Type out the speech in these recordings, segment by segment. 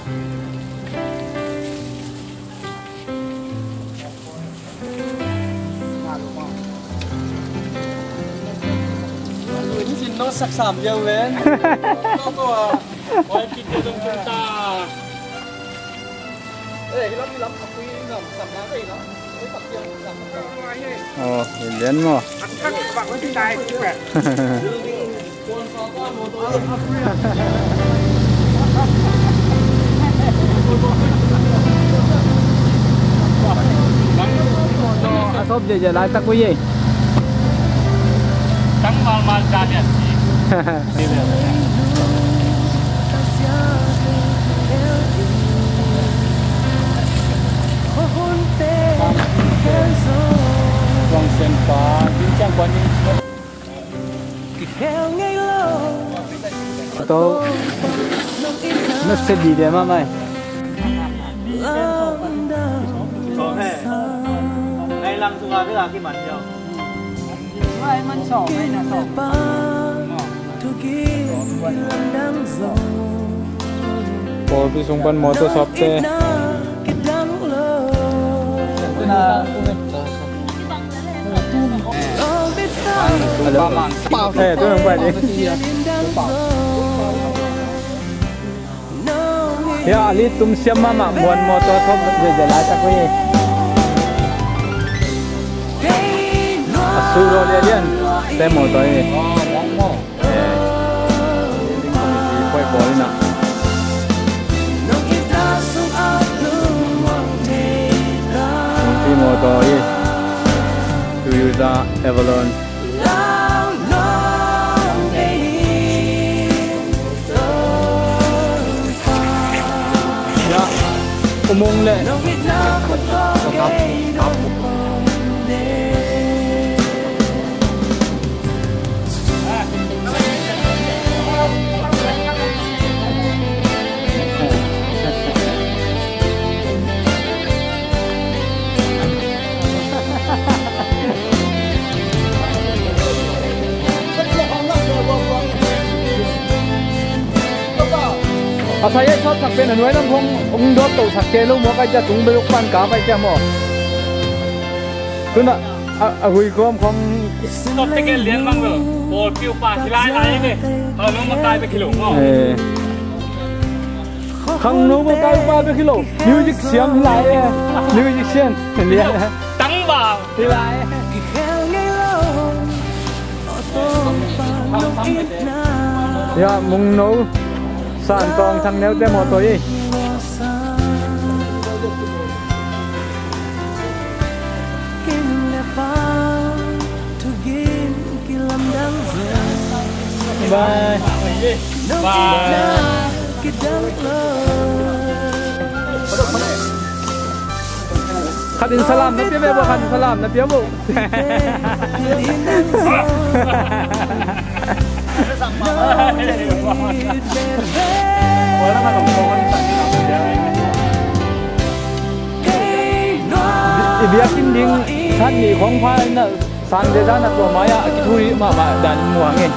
nó sắc sảm nhiều lên nó có ôi kịch cho chúng ta để cái lắm học quy ngầm sắm lá gì nó mới tập tiền sắm ồ lên mà các bạn có tin tài chứ vậy con số con một tôi thốp giờ lại tắc cái gì trắng mal ra đi vòng sen phá chính trang quan đi tôi nó sẽ đi để mà mày ngày làm xuống cái là cái bản nhiều vậy mình sổ hay là sổ Ồ, cái xung quanh motor shop thế tôi không phải đi ya ali tum siam mama muan motor shop je lại tak ni asuro lian tem motor ni quay bồi nè cái motor ni Toyota Avalon ya umum le saya chop sak pen anwai lam phong dot to sak ke lo mo ka ja tung be lok pan ka pai cha mo tuna hui kom phong stop te ke lian mang lo bol piu pa khilai ai ni lo ma kai pe khilo mo khang no ma kai pa pe khilo music siam lai music sian lian tăng vào khilai ya mung no sàn tòng thằng nếu tem một tối bye bye khadin salam na piye bo khadin salam na piye bo biakin ding san ni khong pha na san de da na to maya ki thui ma dan muang nge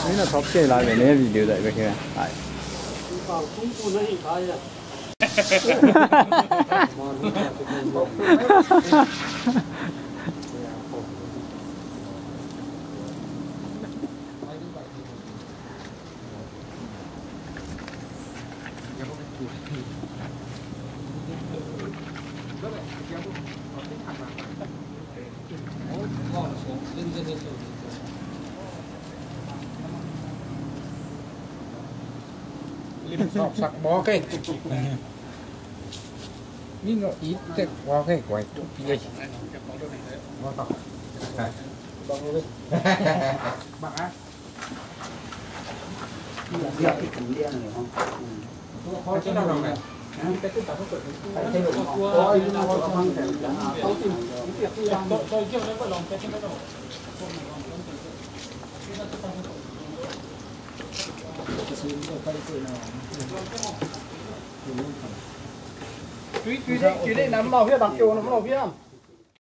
Ini top ke lại về video đấy bây giờ. sắc bó cái nhưng nó ít cái bó cái quậy gì bó tóc bạn á giờ thì cũng điên rồi không khó chứ đâu này cái tất cả các cái thay đổi có nó có không thể không tìm việc đi làm tôi chưa đến có lòng cái trên đó Quý đây nắm nào phía đặc kiều nắm nào phía